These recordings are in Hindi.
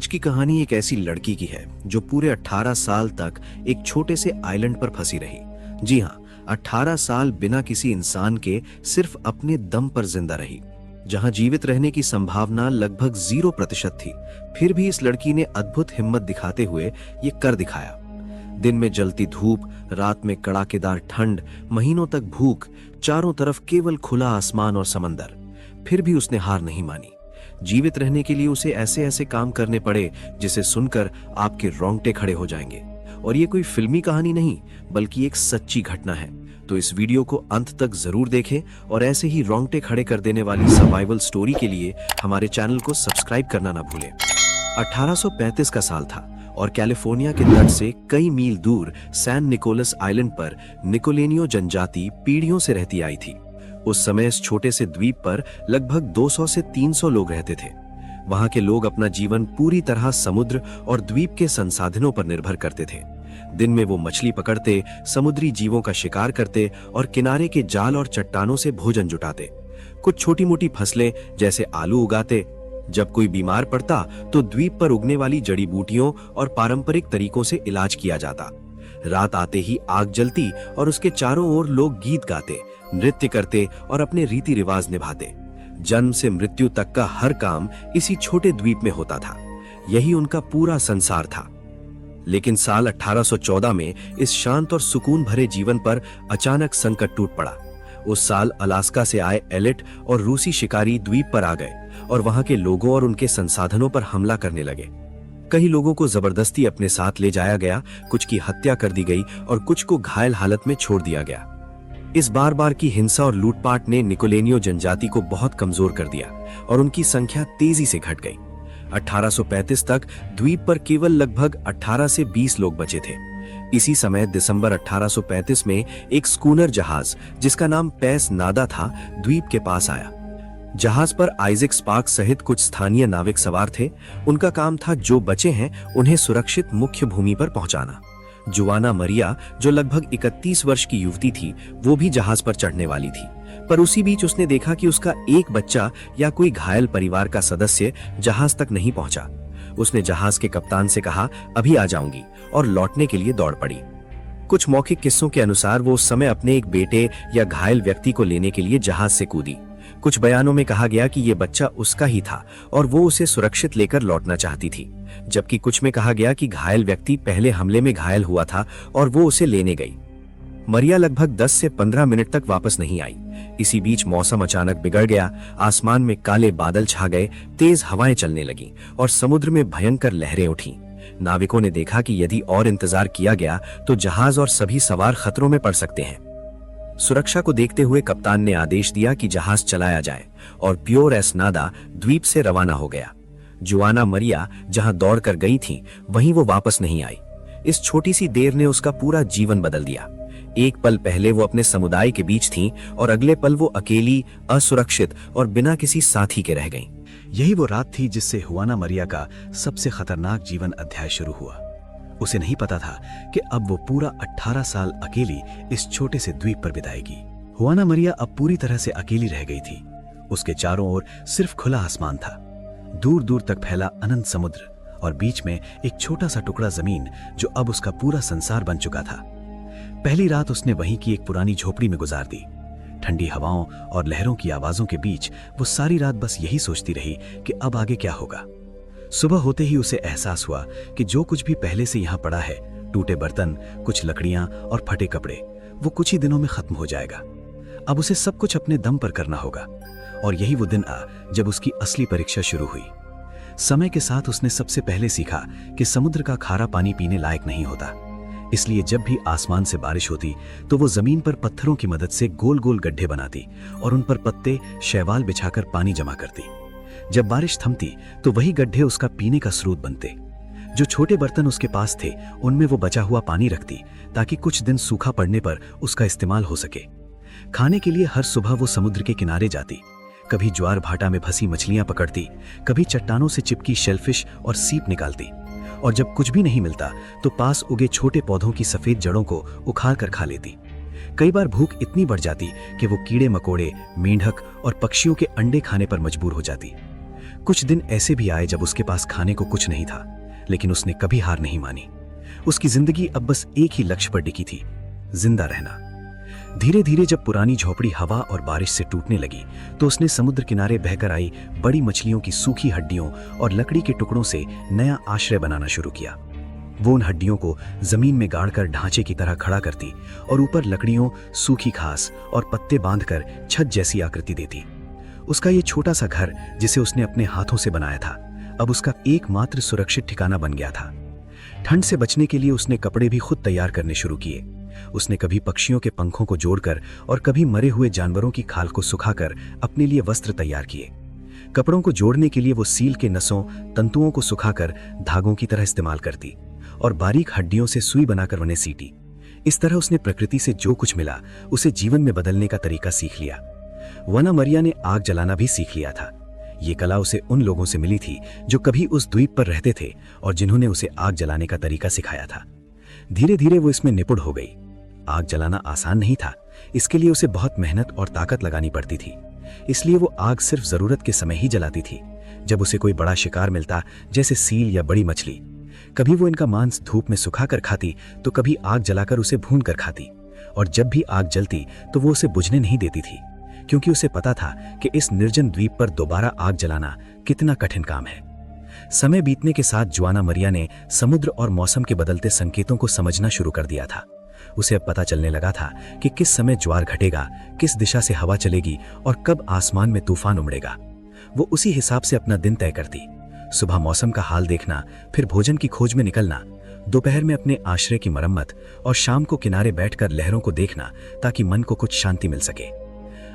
आज की कहानी एक ऐसी लड़की की है जो पूरे 18 साल तक एक छोटे से आइलैंड पर फंसी रही। जी हाँ, 18 साल बिना किसी इंसान के सिर्फ अपने दम पर जिंदा रही, जहां जीवित रहने की संभावना लगभग 0% थी। फिर भी इस लड़की ने अद्भुत हिम्मत दिखाते हुए ये कर दिखाया। दिन में जलती धूप, रात में कड़ाकेदार ठंड, महीनों तक भूख, चारों तरफ केवल खुला आसमान और समंदर। फिर भी उसने हार नहीं मानी। जीवित रहने के लिए उसे ऐसे ऐसे काम करने पड़े जिसे सुनकर आपके रोंगटे खड़े हो जाएंगे। और ये कोई फिल्मी कहानी नहीं, बल्कि एक सच्ची घटना है। तो इस वीडियो को अंत तक जरूर देखें और ऐसे ही रोंगटे खड़े कर देने वाली सर्वाइवल स्टोरी के लिए हमारे चैनल को सब्सक्राइब करना ना भूलें। 1835 का साल था और कैलिफोर्निया के तट से कई मील दूर सैन निकोलस आइलैंड पर निकोलेनियो जनजाति पीढ़ियों से रहती आई थी। उस समय इस छोटे से द्वीप पर लगभग 200 से 300 लोग रहते थे। वहां के लोग अपना जीवन पूरी तरह समुद्र और द्वीप के संसाधनों पर निर्भर करते थे। दिन में वो मछली पकड़ते, समुद्री जीवों का शिकार करते और किनारे के जाल और चट्टानों से भोजन जुटाते। कुछ छोटी मोटी फसलें जैसे आलू उगाते। जब कोई बीमार पड़ता तो द्वीप पर उगने वाली जड़ी बूटियों और पारंपरिक तरीकों से इलाज किया जाता। रात आते ही आग जलती और उसके चारों ओर लोग गीत गाते, नृत्य करते और अपने रीति रिवाज निभाते। जन्म से मृत्यु तक का हर काम इसी छोटे द्वीप में होता था। यही उनका पूरा संसार था। लेकिन साल 1814 में इस शांत और सुकून भरे जीवन पर अचानक संकट टूट पड़ा। उस साल अलास्का से आए एलिट और रूसी शिकारी द्वीप पर आ गए और वहां के लोगों और उनके संसाधनों पर हमला करने लगे। कई लोगों को जबरदस्ती अपने साथ ले जाया गया, कुछ की हत्या कर दी गई और कुछ को घायल हालत में छोड़ दिया गया। इस बार बार की हिंसा और लूटपाट ने निकोलेनियो जनजाति को बहुत कमजोर कर दिया और उनकी संख्या तेजी से घट गई। 1835 तक द्वीप पर केवल लगभग 18 से 20 लोग बचे थे। इसी समय दिसंबर 1835 में एक स्कूनर जहाज जिसका नाम पैस नादा था, द्वीप के पास आया। जहाज पर आइजैक स्पार्क्स सहित कुछ स्थानीय नाविक सवार थे। उनका काम था जो बचे हैं उन्हें सुरक्षित मुख्य भूमि पर पहुंचाना। जुआना मरिया, जो लगभग 31 वर्ष की युवती थी, वो भी जहाज पर चढ़ने वाली थी। पर उसी बीच उसने देखा कि उसका एक बच्चा या कोई घायल परिवार का सदस्य जहाज तक नहीं पहुंचा। उसने जहाज के कप्तान से कहा, अभी आ जाऊंगी, और लौटने के लिए दौड़ पड़ी। कुछ मौखिक किस्सों के अनुसार वो उस समय अपने एक बेटे या घायल व्यक्ति को लेने के लिए जहाज से कूदी। कुछ बयानों में कहा गया कि ये बच्चा उसका ही था और वो उसे सुरक्षित लेकर लौटना चाहती थी, जबकि कुछ में कहा गया कि घायल व्यक्ति पहले हमले में घायल हुआ था और वो उसे लेने गई। मरिया लगभग 10 से 15 मिनट तक वापस नहीं आई। इसी बीच मौसम अचानक बिगड़ गया। आसमान में काले बादल छा गए, तेज हवाएं चलने लगीं और समुद्र में भयंकर लहरें उठीं। नाविकों ने देखा कि यदि और इंतजार किया गया तो जहाज और सभी सवार खतरों में पड़ सकते हैं। सुरक्षा को देखते हुए कप्तान ने आदेश दिया कि जहाज चलाया जाए और प्योर एस नादा द्वीप से रवाना हो गया। जुआना मरिया जहां दौड़ कर गई थी, वहीं वो वापस नहीं आई। इस छोटी सी देर ने उसका पूरा जीवन बदल दिया। एक पल पहले वो अपने समुदाय के बीच थी और अगले पल वो अकेली, असुरक्षित और बिना किसी साथी के रह गईं। यही वो रात थी जिससे जुआना मरिया का सबसे खतरनाक जीवन अध्याय शुरू हुआ। उसे नहीं पता था कि अब वो पूरा 18 साल अकेली इस छोटे से द्वीप पर बिताएगी। जुआना मरिया अब पूरी तरह से अकेली रह गई थी। उसके चारों ओर सिर्फ खुला आसमान था, दूर दूर तक फैला अनंत समुद्र और बीच में एक छोटा सा टुकड़ा जमीन जो अब उसका पूरा संसार बन चुका था। पहली रात उसने वहीं की एक पुरानी झोपड़ी में गुजार दी। ठंडी हवाओं और लहरों की आवाजों के बीच वो सारी रात बस यही सोचती रही कि अब आगे क्या होगा। सुबह होते ही उसे एहसास हुआ कि जो कुछ भी पहले से यहाँ पड़ा है, टूटे बर्तन, कुछ लकड़ियां और फटे कपड़े, वो कुछ ही दिनों में खत्म हो जाएगा। अब उसे सब कुछ अपने दम पर करना होगा। और यही वो दिन आ जब उसकी असली परीक्षा शुरू हुई। समय के साथ उसने सबसे पहले सीखा कि समुद्र का खारा पानी पीने लायक नहीं होता। इसलिए जब भी आसमान से बारिश होती तो वो जमीन पर पत्थरों की मदद से गोल गोल गड्ढे बनाती और उन पर पत्ते, शैवाल बिछाकर पानी जमा करती। जब बारिश थमती तो वही गड्ढे उसका पीने का स्रोत बनते। जो छोटे बर्तन उसके पास थे उनमें वो बचा हुआ पानी रखती ताकि कुछ दिन सूखा पड़ने पर उसका इस्तेमाल हो सके। खाने के लिए हर सुबह वो समुद्र के किनारे जाती। कभी ज्वार भाटा में फंसी मछलियां पकड़ती, कभी चट्टानों से चिपकी शेलफिश और सीप निकालती, और जब कुछ भी नहीं मिलता तो पास उगे छोटे पौधों की सफेद जड़ों को उखाड़ कर खा लेती। कई बार भूख इतनी बढ़ जाती कि वो कीड़े मकोड़े, मेंढक और पक्षियों के अंडे खाने पर मजबूर हो जाती। कुछ दिन ऐसे भी आए जब उसके पास खाने को कुछ नहीं था, लेकिन उसने कभी हार नहीं मानी। उसकी जिंदगी अब बस एक ही लक्ष्य पर टिकी थी, जिंदा रहना। धीरे धीरे जब पुरानी झोपड़ी हवा और बारिश से टूटने लगी तो उसने समुद्र किनारे बहकर आई बड़ी मछलियों की सूखी हड्डियों और लकड़ी के टुकड़ों से नया आश्रय बनाना शुरू किया। वो उन हड्डियों को जमीन में गाड़कर ढांचे की तरह खड़ा करती और ऊपर लकड़ियों, सूखी घास और पत्ते बांधकर छत जैसी आकृति देती। उसका ये छोटा सा घर, जिसे उसने अपने हाथों से बनाया था, अब उसका एकमात्र सुरक्षित ठिकाना बन गया था। ठंड से बचने के लिए उसने कपड़े भी खुद तैयार करने शुरू किए। उसने कभी पक्षियों के पंखों को जोड़कर और कभी मरे हुए जानवरों की खाल को सुखाकर अपने लिए वस्त्र तैयार किए। कपड़ों को जोड़ने के लिए वो सील के नसों, तंतुओं को सुखाकर धागों की तरह इस्तेमाल करती और बारीक हड्डियों से सुई बनाकर उन्हें सीटी। इस तरह उसने प्रकृति से जो कुछ मिला उसे जीवन में बदलने का तरीका सीख लिया। वना मरिया ने आग जलाना भी सीख लिया था। ये कला उसे उन लोगों से मिली थी जो कभी उस द्वीप पर रहते थे और जिन्होंने उसे आग जलाने का तरीका सिखाया था। धीरे धीरे वो इसमें निपुण हो गई। आग जलाना आसान नहीं था, इसके लिए उसे बहुत मेहनत और ताकत लगानी पड़ती थी। इसलिए वो आग सिर्फ जरूरत के समय ही जलाती थी, जब उसे कोई बड़ा शिकार मिलता, जैसे सील या बड़ी मछली। कभी वो इनका मांस धूप में सुखाकर खाती तो कभी आग जलाकर उसे भून कर खाती। और जब भी आग जलती तो वो उसे बुझने नहीं देती थी, क्योंकि उसे पता था कि इस निर्जन द्वीप पर दोबारा आग जलाना कितना कठिन काम है। समय बीतने के साथ जुआना मरिया ने समुद्र और मौसम के बदलते संकेतों को समझना शुरू कर दिया था। उसे अब पता चलने लगा था कि किस समय ज्वार घटेगा, किस दिशा से हवा चलेगी और कब आसमान में तूफान उमड़ेगा। वो उसी हिसाब से अपना दिन तय करती। सुबह मौसम का हाल देखना, फिर भोजन की खोज में निकलना, दोपहर में अपने आश्रय की मरम्मत और शाम को किनारे बैठकर लहरों को देखना, ताकि मन को कुछ शांति मिल सके।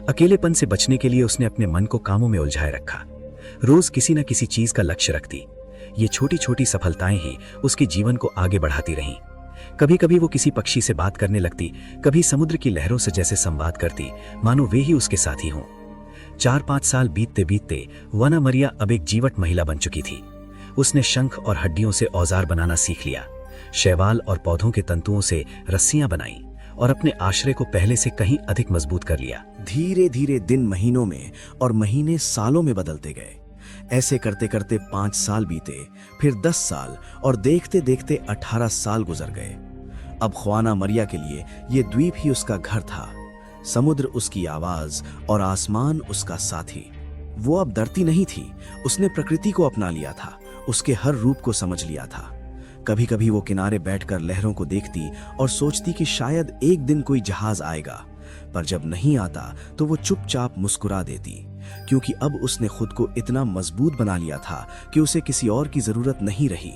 अकेलेपन से बचने के लिए उसने अपने मन को कामों में उलझाए रखा। रोज किसी न किसी चीज का लक्ष्य रखती। ये छोटी छोटी सफलताएं ही उसके जीवन को आगे बढ़ाती रहीं। कभी कभी वो किसी पक्षी से बात करने लगती, कभी समुद्र की लहरों से जैसे संवाद करती, मानो वे ही उसके साथी हों। 4-5 साल बीतते बीतते वना मरिया अब एक जीवट महिला बन चुकी थी। उसने शंख और हड्डियों से औजार बनाना सीख लिया, शैवाल और पौधों के तंतुओं से रस्सियां बनाई और अपने आश्रय को पहले से कहीं अधिक मजबूत कर लिया। धीरे धीरे दिन महीनों में और महीने सालों में बदलते गए। ऐसे करते करते 5 साल बीते, फिर 10 साल और देखते देखते 18 साल गुजर गए। अब ख्वाना मरिया के लिए ये द्वीप ही उसका घर था, समुद्र उसकी आवाज और आसमान उसका साथी। वो अब डरती नहीं थी, उसने प्रकृति को अपना लिया था, उसके हर रूप को समझ लिया था। कभी कभी वो किनारे बैठकर लहरों को देखती और सोचती कि शायद एक दिन कोई जहाज आएगा, पर जब नहीं आता तो वो चुपचाप मुस्कुरा देती, क्योंकि अब उसने खुद को इतना मजबूत बना लिया था कि उसे किसी और की जरूरत नहीं रही।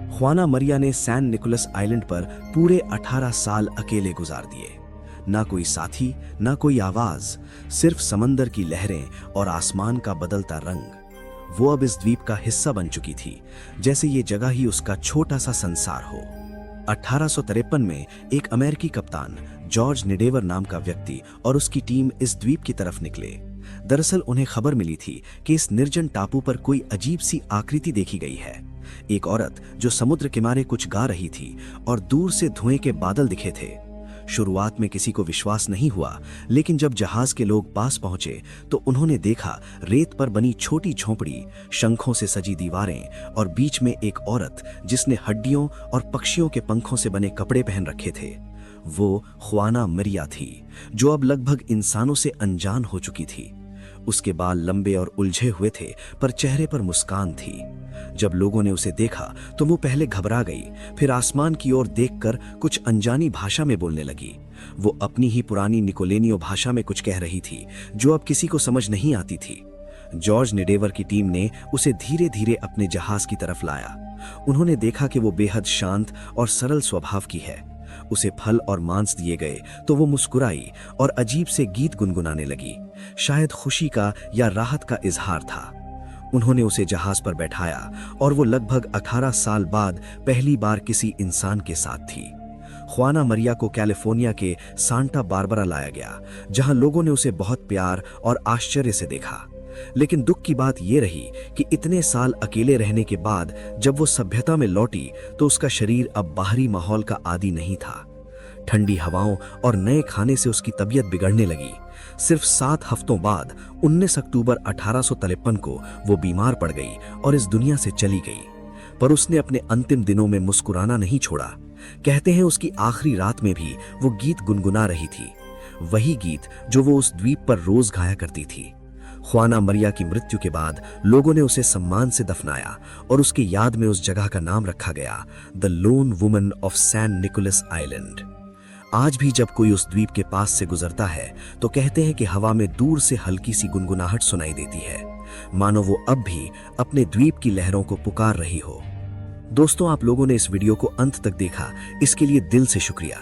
ख्वाना मरिया ने सैन निकोलस आइलैंड पर पूरे 18 साल अकेले गुजार दिए। ना कोई साथी, ना कोई आवाज, सिर्फ समंदर की लहरें और आसमान का बदलता रंग। वो अब इस द्वीप का हिस्सा बन चुकी थी, जैसे ये जगह ही उसका छोटा सा संसार हो। 1853 में एक अमेरिकी कप्तान जॉर्ज निडेवर नाम का व्यक्ति और उसकी टीम इस द्वीप की तरफ निकले। दरअसल उन्हें खबर मिली थी कि इस निर्जन टापू पर कोई अजीब सी आकृति देखी गई है। एक औरत जो समुद्र किनारे कुछ गा रही थी और दूर से धुएं के बादल दिखे थे। शुरुआत में किसी को विश्वास नहीं हुआ, लेकिन जब जहाज के लोग पास पहुंचे तो उन्होंने देखा रेत पर बनी छोटी झोंपड़ी, शंखों से सजी दीवारें और बीच में एक औरत जिसने हड्डियों और पक्षियों के पंखों से बने कपड़े पहन रखे थे। वो ख्वाना मरिया थी, जो अब लगभग इंसानों से अनजान हो चुकी थी। उसके बाल लंबे और उलझे हुए थे, पर चेहरे पर मुस्कान थी। जब लोगों ने उसे देखा तो वो पहले घबरा गई, फिर आसमान की ओर देखकर कुछ अनजानी भाषा में बोलने लगी। वो अपनी ही पुरानी निकोलेनियो भाषा में कुछ कह रही थी, जो अब किसी को समझ नहीं आती थी। जॉर्ज निडेवर की टीम ने उसे धीरे धीरे अपने जहाज की तरफ लाया। उन्होंने देखा कि वो बेहद शांत और सरल स्वभाव की है। उसे फल और मांस दिए गए तो वो मुस्कुराई और अजीब से गीत गुनगुनाने लगी, शायद खुशी का या राहत का इजहार था। उन्होंने उसे जहाज पर बैठाया और वो लगभग 18 साल बाद पहली बार किसी इंसान के साथ थी। ख्वाना मरिया को कैलिफोर्निया के सांता बारबरा लाया गया, जहां लोगों ने उसे बहुत प्यार और आश्चर्य से देखा। लेकिन दुख की बात यह रही कि इतने साल अकेले रहने के बाद जब वो सभ्यता में लौटी तो उसका शरीर अब बाहरी माहौल का आदी नहीं था। ठंडी हवाओं और नए खाने से उसकी तबीयत बिगड़ने लगी। सिर्फ 7 हफ्तों बाद 19 अक्टूबर 1853 को वो बीमार पड़ गई और इस दुनिया से चली गई। पर उसने अपने अंतिम दिनों में मुस्कुराना नहीं छोड़ा। कहते हैं उसकी आखिरी रात में भी वो गीत गुनगुना रही थी, वही गीत जो वो उस द्वीप पर रोज गाया करती थी। ख्वाना मरिया की मृत्यु के बाद लोगों ने उसे सम्मान से दफनाया और उसकी याद में उस जगह का नाम रखा गया, the lone woman of San Nicolas island. आज भी जब कोई उस द्वीप के पास से गुजरता है तो कहते हैं कि हवा में दूर से हल्की सी गुनगुनाहट सुनाई देती है, मानो वो अब भी अपने द्वीप की लहरों को पुकार रही हो। दोस्तों, आप लोगों ने इस वीडियो को अंत तक देखा, इसके लिए दिल से शुक्रिया।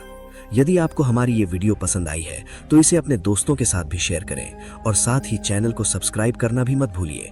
यदि आपको हमारी ये वीडियो पसंद आई है तो इसे अपने दोस्तों के साथ भी शेयर करें और साथ ही चैनल को सब्सक्राइब करना भी मत भूलिए।